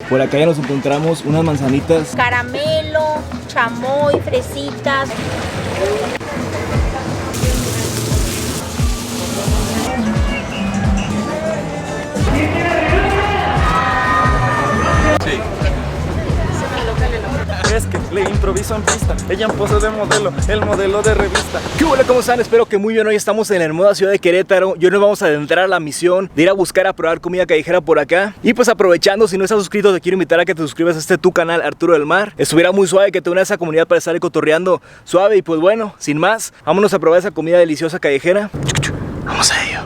Por acá ya nos encontramos unas manzanitas. Caramelo, chamoy, fresitas. Sí. Es que le improviso en pista, ella en pose de modelo, el modelo de revista. ¿Qué hola? ¿Cómo están? Espero que muy bien. Hoy estamos en la hermosa ciudad de Querétaro y hoy nos vamos a adentrar a la misión de ir a buscar, a probar comida callejera por acá. Y pues aprovechando, si no estás suscrito, te quiero invitar a que te suscribas a tu canal, Arturo del Mar. Estuviera muy suave que te unas a esa comunidad para estar cotorreando suave. Y pues bueno, sin más, vámonos a probar esa comida deliciosa callejera. Vamos a ello.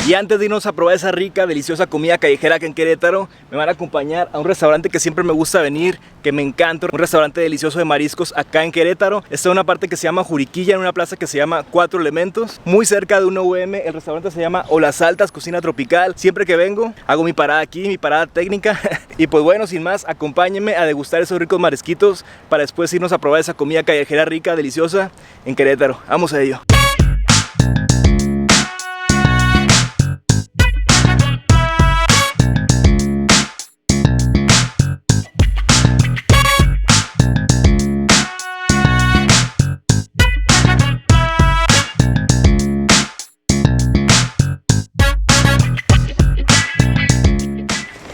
Y antes de irnos a probar esa rica, deliciosa comida callejera acá en Querétaro, me van a acompañar a un restaurante que siempre me gusta venir, que me encanta, un restaurante delicioso de mariscos acá en Querétaro. Está en una parte que se llama Juriquilla, en una plaza que se llama Cuatro Elementos, muy cerca de una UM. El restaurante se llama Olas Altas, cocina tropical. Siempre que vengo, hago mi parada aquí, mi parada técnica. Y pues bueno, sin más, acompáñenme a degustar esos ricos marisquitos para después irnos a probar esa comida callejera rica, deliciosa en Querétaro. Vamos a ello.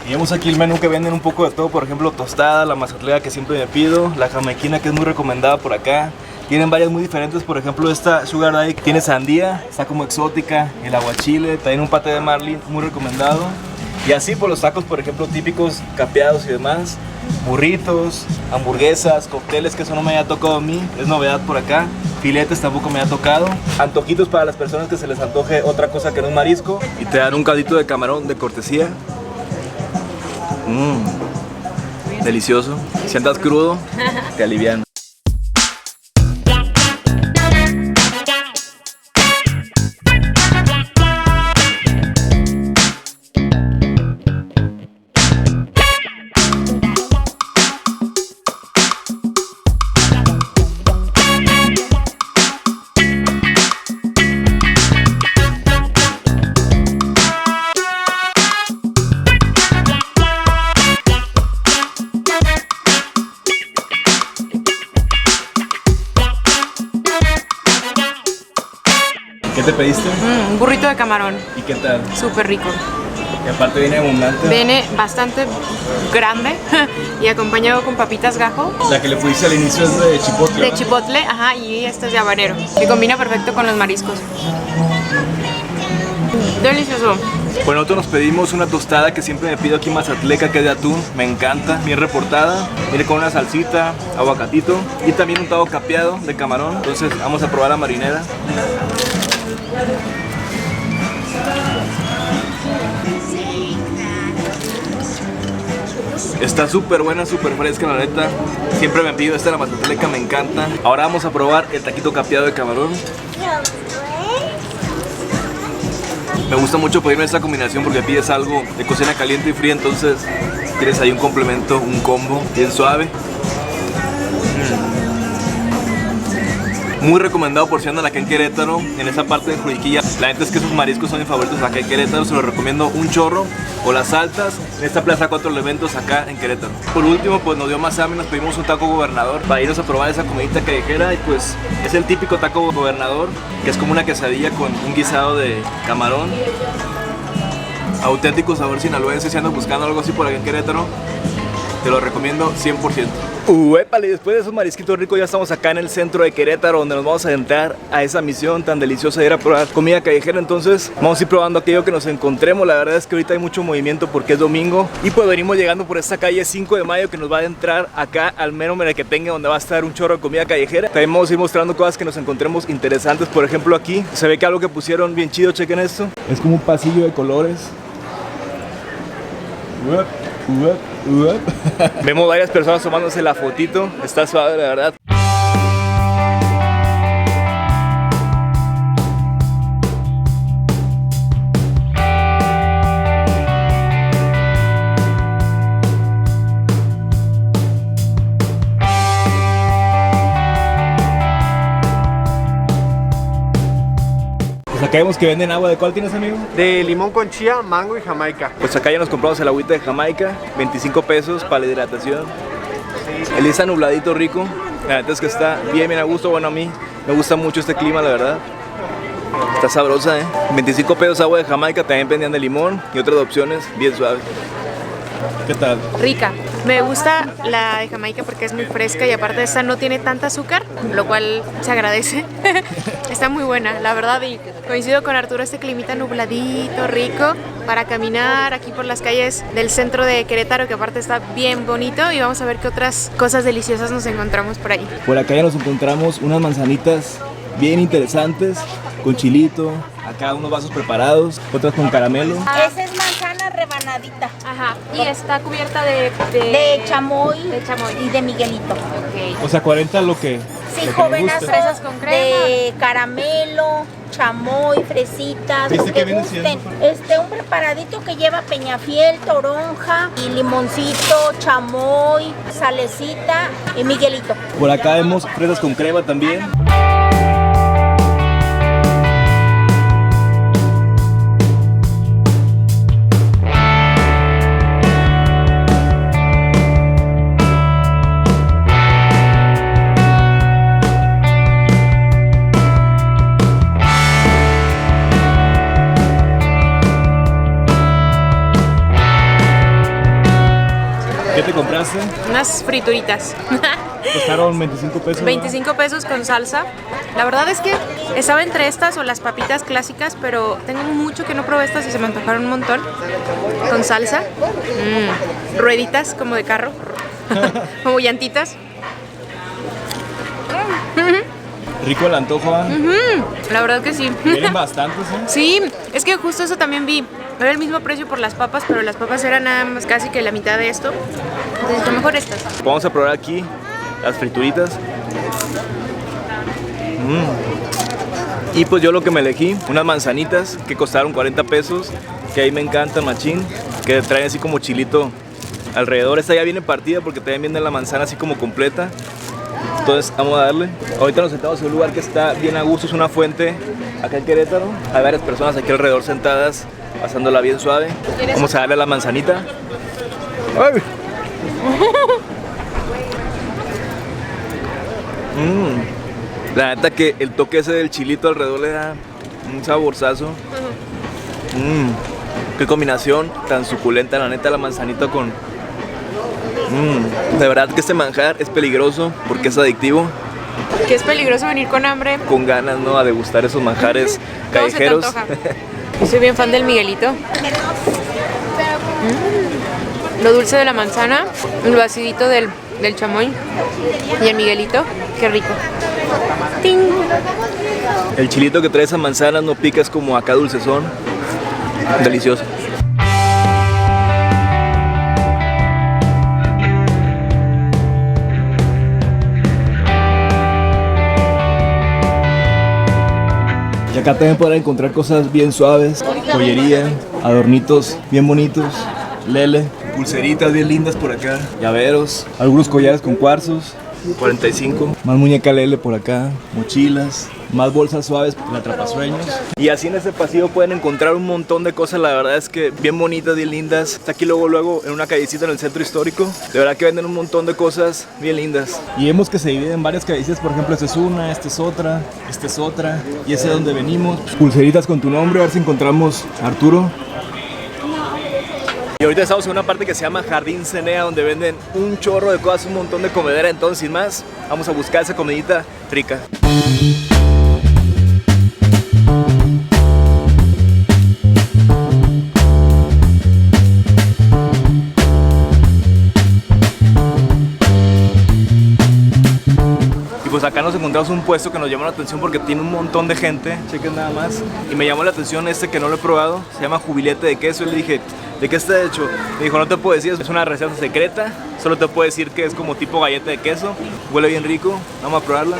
Tenemos aquí el menú que venden un poco de todo, por ejemplo tostada, la mazatlera que siempre me pido, la jamaiquina que es muy recomendada por acá. Tienen varias muy diferentes, por ejemplo esta Sugar Daddy tiene sandía, está como exótica, el aguachile, también un paté de marlin muy recomendado. Y así por los tacos, por ejemplo típicos, capeados y demás, burritos, hamburguesas, cócteles, que eso no me haya tocado a mí, es novedad por acá. Filetes tampoco me ha tocado. Antojitos para las personas que se les antoje otra cosa que no es marisco. Y te dan un caldito de camarón de cortesía. Delicioso. Si andas crudo, te alivian. ¿Qué te pediste? Un burrito de camarón. ¿Y qué tal? Súper rico. Y aparte viene abundante. Viene bastante grande y acompañado con papitas gajo. La que le pusiste al inicio es de chipotle. De chipotle, ajá, y esta es de habanero. Que combina perfecto con los mariscos. Delicioso. Bueno, nosotros nos pedimos una tostada que siempre me pido aquí en Mazatleca, que es de atún. Me encanta, bien reportada. Viene con una salsita, aguacatito y también un taco capeado de camarón. Entonces vamos a probar la marinera. Está súper buena, súper fresca, la neta. Siempre me pido esta de la Mazatleca, me encanta. Ahora vamos a probar el taquito capeado de camarón. Me gusta mucho pedirme esta combinación porque pides algo de cocina caliente y fría, entonces tienes ahí un complemento, un combo bien suave. Muy recomendado por si andan acá en Querétaro, en esa parte de Juriquilla. La neta es que sus mariscos son mis favoritos acá en Querétaro, se los recomiendo un chorro. Olas Altas, en esta plaza Cuatro Elementos acá en Querétaro. Por último, pues nos dio más hambre, nos pedimos un taco gobernador para irnos a probar esa comidita callejera. Y pues es el típico taco gobernador, que es como una quesadilla con un guisado de camarón. Auténtico sabor sinaloense, si andas buscando algo así por acá en Querétaro, te lo recomiendo 100%. Épale, después de esos marisquitos ricos ya estamos acá en el centro de Querétaro, donde nos vamos a adentrar a esa misión tan deliciosa de ir a probar comida callejera. Entonces vamos a ir probando aquello que nos encontremos. La verdad es que ahorita hay mucho movimiento porque es domingo. Y pues venimos llegando por esta calle 5 de Mayo que nos va a adentrar acá al mero merequetengue, donde va a estar un chorro de comida callejera. También vamos a ir mostrando cosas que nos encontremos interesantes. Por ejemplo, aquí se ve que algo que pusieron bien chido, chequen esto. Es como un pasillo de colores. Vemos varias personas tomándose la fotito. Está suave, la verdad. Pues acá vemos que venden agua. ¿De cuál tienes, amigo? De limón con chía, mango y jamaica. Pues acá ya nos compramos el agüita de Jamaica, 25 pesos para la hidratación. El día está nubladito, rico. La verdad es que está bien a gusto. Bueno, a mí me gusta mucho este clima, la verdad. Está sabrosa, 25 pesos agua de Jamaica, también vendían de limón y otras opciones, bien suave. ¿Qué tal? Rica. Me gusta la de Jamaica porque es muy fresca y aparte esta no tiene tanta azúcar, lo cual se agradece. Está muy buena, la verdad, y coincido con Arturo, este climita nubladito, rico, para caminar aquí por las calles del centro de Querétaro, que aparte está bien bonito, y vamos a ver qué otras cosas deliciosas nos encontramos por ahí. Por acá ya nos encontramos unas manzanitas bien interesantes, con chilito, acá unos vasos preparados, otras con caramelo. Esa es manzana rebanadita. Ajá, y está cubierta de chamoy, chamoy y de Miguelito. Ok. O sea, 40 lo que Sí, me jovenazo, gusta. Fresas con crema. de caramelo, chamoy, fresitas, ¿Este lo qué que viene gusten. siendo? Un preparadito que lleva peñafiel, toronja y limoncito, chamoy, salecita y Miguelito. Por acá vemos fresas con crema también. ¿Qué te compraste? Unas frituritas. Costaron 25 pesos. 25 pesos con salsa. La verdad es que estaba entre estas o las papitas clásicas, pero tengo mucho que no probé estas y se me antojaron un montón. Con salsa. Rueditas como de carro. Como llantitas. Rico el antojo, ¿ah? La verdad que sí. Vienen bastantes, Sí, es que justo eso también vi. Era el mismo precio por las papas, pero las papas eran nada más casi que la mitad de esto. Entonces, lo mejor estas. Vamos a probar aquí las frituritas. Y pues yo lo que me elegí, unas manzanitas que costaron 40 pesos, que ahí me encanta, machín, que traen así como chilito alrededor. Esta ya viene partida porque también viene la manzana así como completa. Entonces vamos a darle. Ahorita nos sentamos en un lugar que está bien a gusto, es una fuente acá en Querétaro. Hay varias personas aquí alrededor sentadas, pasándola bien suave. Vamos a darle a la manzanita. ¡Ay! La neta que el toque ese del chilito alrededor le da un saborzazo. Qué combinación tan suculenta, la neta, la manzanita con... De verdad que este manjar es peligroso porque es adictivo. Que es peligroso venir con hambre. Con ganas, ¿no? A degustar esos manjares Todo se te callejeros. antoja. Yo soy bien fan del Miguelito. Lo dulce de la manzana, el vacidito del chamoy y el Miguelito. Qué rico. ¡Ting! El chilito que trae esa manzana no pica, es como acá dulcezón. Delicioso. Y acá también podrán encontrar cosas bien suaves, joyería, adornitos bien bonitos, lele, pulseritas bien lindas por acá, llaveros, algunos collares con cuarzos, 45, más muñeca lele por acá, mochilas, más bolsas suaves, la atrapasueños. Y así en este pasillo pueden encontrar un montón de cosas, la verdad es que bien bonitas, bien lindas. Está aquí luego en una callecita en el centro histórico, de verdad que venden un montón de cosas bien lindas. Y vemos que se dividen en varias callecitas, por ejemplo, esta es una, esta es otra, y ese es donde venimos. Pulseritas con tu nombre, a ver si encontramos a Arturo. Y ahorita estamos en una parte que se llama Jardín Cenea, donde venden un chorro de cosas, un montón de comedera. Entonces, sin más, vamos a buscar esa comidita rica. Y pues acá nos encontramos un puesto que nos llama la atención porque tiene un montón de gente, chequen nada más. Y me llamó la atención este que no lo he probado, se llama jubilete de queso. Y le dije, ¿de qué está hecho? Me dijo, no te puedo decir, es una receta secreta, solo te puedo decir que es como tipo galleta de queso. Huele bien rico, vamos a probarla.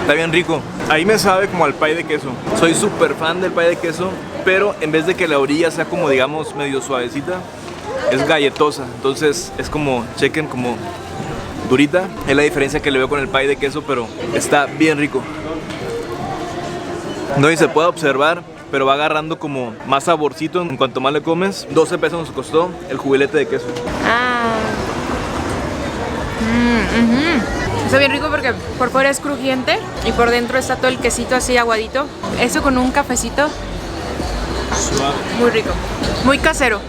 Está bien rico. Ahí me sabe como al pay de queso. Soy súper fan del pay de queso, pero en vez de que la orilla sea como, digamos, medio suavecita, es galletosa. Entonces es como, chequen, como durita. Es la diferencia que le veo con el pie de queso, pero está bien rico. No sé si se puede observar, pero va agarrando como más saborcito en cuanto más le comes. 12 pesos nos costó el jubilete de queso. Está bien rico porque por fuera es crujiente y por dentro está todo el quesito así aguadito. Eso con un cafecito. Suave. Muy rico, muy casero.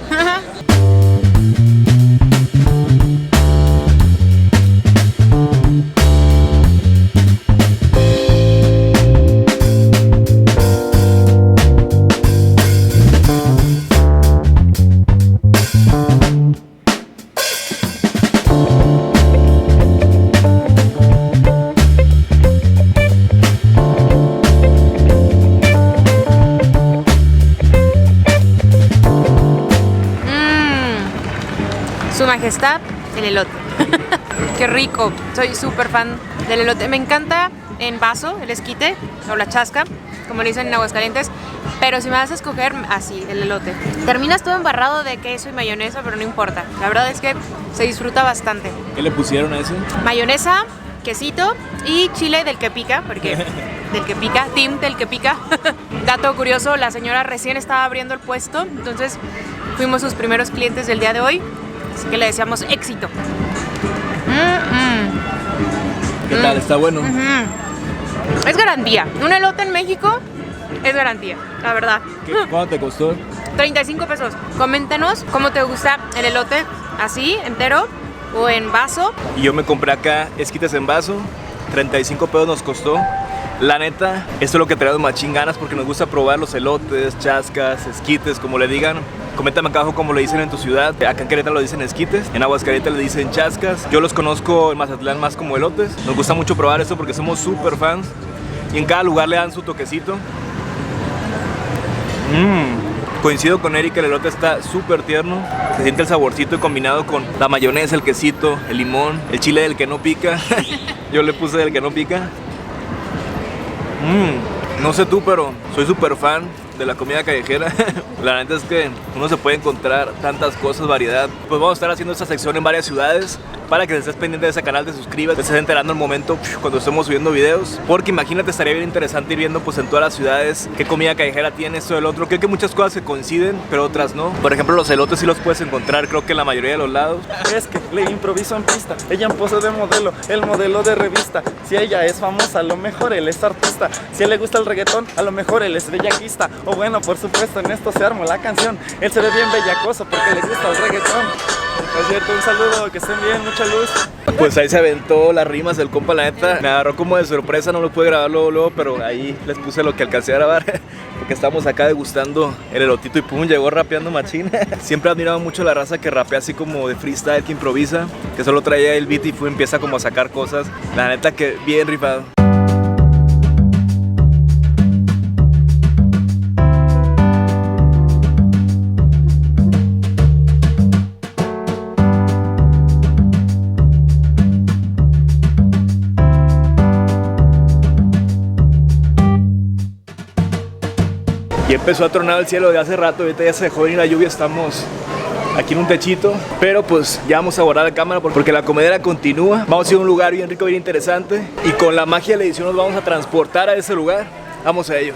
Su majestad, el elote. Qué rico, soy súper fan del elote. Me encanta en vaso, el esquite o la chasca, como le dicen en Aguascalientes. Pero si me vas a escoger, así, el elote. Terminas todo embarrado de queso y mayonesa, pero no importa. La verdad es que se disfruta bastante. ¿Qué le pusieron a ese? Mayonesa, quesito y chile del que pica, porque del que pica, team del que pica. Dato curioso, la señora recién estaba abriendo el puesto, entonces fuimos sus primeros clientes del día de hoy. Así que le deseamos éxito. ¿Qué tal? ¿Está bueno? Es garantía. Un elote en México es garantía, la verdad. ¿Cuánto te costó? 35 pesos. Coméntenos cómo te gusta el elote, así, entero o en vaso. Y yo me compré acá esquites en vaso. 35 pesos nos costó. La neta, esto es lo que traemos machín ganas porque nos gusta probar los elotes, chascas, esquites, como le digan. Coméntame acá abajo cómo le dicen en tu ciudad. Acá en Querétaro lo dicen esquites, en Aguascalientes le dicen chascas. Yo los conozco en Mazatlán más como elotes. Nos gusta mucho probar esto porque somos súper fans. Y en cada lugar le dan su toquecito. Coincido con Erika, el elote está súper tierno. Se siente el saborcito combinado con la mayonesa, el quesito, el limón, el chile del que no pica. Yo le puse del que no pica. No sé tú, pero soy súper fan de la comida callejera. La neta es que uno se puede encontrar tantas cosas, variedad. Pues vamos a estar haciendo esta sección en varias ciudades. Para que estés pendiente de ese canal, te suscribas, te estés enterando el momento cuando estemos subiendo videos. Porque imagínate, estaría bien interesante ir viendo pues en todas las ciudades qué comida callejera tiene esto del otro. Creo que muchas cosas se coinciden, pero otras no. Por ejemplo, los elotes sí los puedes encontrar, creo que en la mayoría de los lados. Es que le improviso en pista, ella en pose de modelo, el modelo de revista. Si ella es famosa, a lo mejor él es artista. Si a él le gusta el reggaetón, a lo mejor él es bellaquista. O bueno, por supuesto, en esto se armó la canción. Él se ve bien bellacoso porque le gusta el reggaetón. Es cierto, un saludo, que estén bien, mucha luz. Pues ahí se aventó las rimas del compa, la neta. Me agarró como de sorpresa, no lo pude grabar luego, pero ahí les puse lo que alcancé a grabar. Porque estamos acá degustando el elotito y pum, llegó rapeando machín. Siempre he admirado mucho la raza que rapea así como de freestyle, que improvisa, que solo traía el beat y empieza como a sacar cosas. La neta que bien rifado. Y empezó a tronar el cielo de hace rato, ahorita ya se dejó venir la lluvia, estamos aquí en un techito, pero pues ya vamos a borrar la cámara porque la comedera continúa. Vamos a ir a un lugar bien rico, bien interesante y con la magia de la edición nos vamos a transportar a ese lugar. Vamos a ello.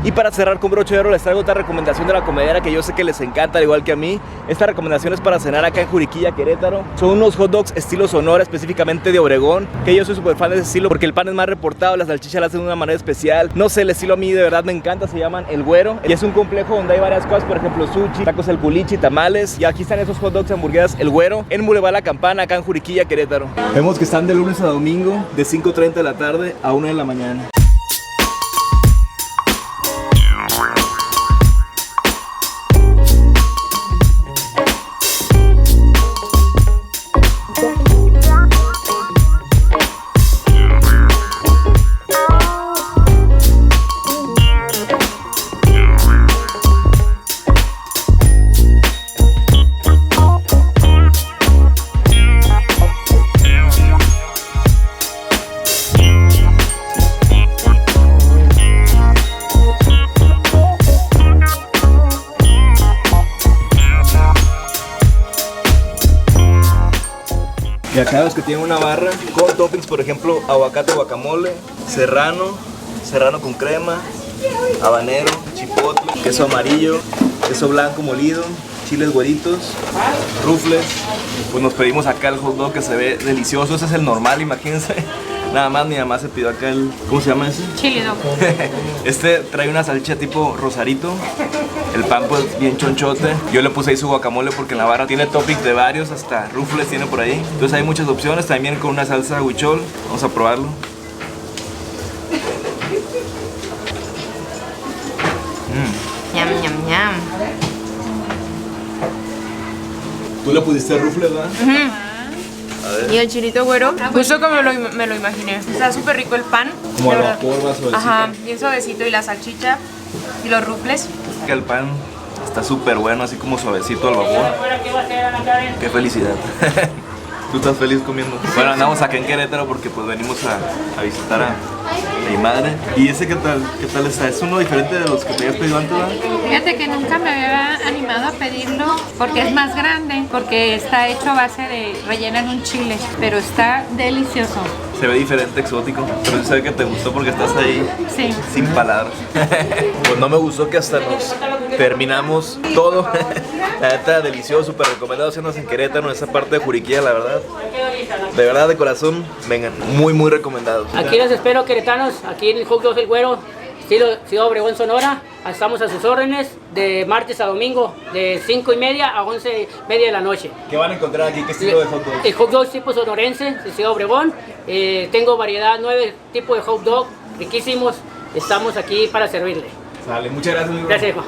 Y para cerrar con broche de oro les traigo otra recomendación de la comedera que yo sé que les encanta, al igual que a mí. Esta recomendación es para cenar acá en Juriquilla, Querétaro. Son unos hot dogs estilo Sonora, específicamente de Obregón, que yo soy súper fan de ese estilo porque el pan es más reportado, las salchichas las hacen de una manera especial. No sé, el estilo a mí de verdad me encanta, se llaman El Güero. Y es un complejo donde hay varias cosas, por ejemplo sushi, tacos el culichi, tamales. Y aquí están esos hot dogs, hamburguesas El Güero, en Boulevard La Campana, acá en Juriquilla, Querétaro. Vemos que están de lunes a domingo, de 5:30 de la tarde a 1 de la mañana. Y acá los que tienen una barra con toppings, por ejemplo, aguacate, guacamole, serrano con crema, habanero, chipotle, queso amarillo, queso blanco molido, chiles güeritos, rufles. Pues nos pedimos acá el hot dog que se ve delicioso. Ese es el normal, imagínense. Nada más mi mamá se pidió acá el... ¿Cómo se llama ese? Chili dog. Este trae una salchicha tipo rosarito. El pan pues bien chonchote. Yo le puse ahí su guacamole porque en la barra tiene toppings de varios, hasta rufles tiene por ahí. Entonces hay muchas opciones. También con una salsa huichol. Vamos a probarlo. Ñam, ñam, ñam. Tú le pusiste rufles, ¿verdad? A ver. Y el chilito güero, justo como me lo imaginé. Está súper rico el pan. Como de al verdad. vapor, más suavecito. Ajá, bien suavecito. Y la salchicha y los rufles. Que el pan está súper bueno, así como suavecito al vapor. Qué felicidad. ¿Tú estás feliz comiendo? Bueno, andamos acá en Querétaro porque pues venimos a visitar a mi madre. ¿Y ese qué tal está? ¿Es uno diferente de los que te habías pedido antes, ¿verdad? Fíjate que nunca me había animado a pedirlo porque es más grande, porque está hecho a base de relleno en un chile, pero está delicioso. Se ve diferente, exótico, pero yo sé que te gustó porque estás ahí Sí. sin palabras. Pues no me gustó que hasta nos terminamos todo. La neta, delicioso, súper recomendado hacernos en Querétaro, en esa parte de Juriquilla, la verdad. De verdad, de corazón, vengan, muy, muy recomendados. Aquí los espero, queretanos, aquí en el Hot Dog El Güero, estilo Ciudad Obregón, Sonora. Estamos a sus órdenes de martes a domingo, de 5:30 a 11:30 de la noche. ¿Qué van a encontrar aquí? ¿Qué estilo de hot dog? El hot dog tipo sonorense de Ciudad Obregón. Tengo variedad, 9 tipos de hot dog, riquísimos. Estamos aquí para servirle. Sale, muchas gracias, amigo. Gracias, Juan.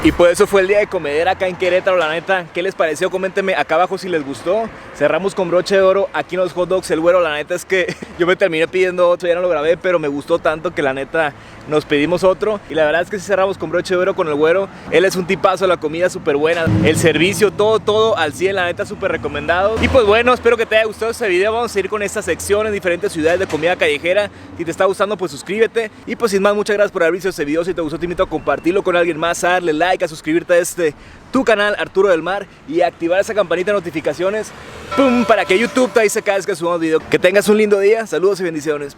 Y pues eso fue el día de comedera acá en Querétaro, la neta. ¿Qué les pareció? Coméntenme acá abajo si les gustó. Cerramos con broche de oro aquí en los hot dogs El Güero. La neta es que yo me terminé pidiendo otro, ya no lo grabé, pero me gustó tanto que la neta nos pedimos otro. Y la verdad es que sí cerramos con broche de oro con el Güero. Él es un tipazo, la comida súper buena, el servicio, todo al 100, la neta súper recomendado. Y pues bueno, espero que te haya gustado este video. Vamos a ir con esta sección en diferentes ciudades de comida callejera. Si te está gustando, pues suscríbete. Y pues sin más, muchas gracias por haber visto este video. Si te gustó, te invito a compartirlo con alguien más, a darle like, a suscribirte a tu canal Arturo del Mar y activar esa campanita de notificaciones, ¡pum!, para que YouTube te avise cada vez que subamos video. Que tengas un lindo día, saludos y bendiciones.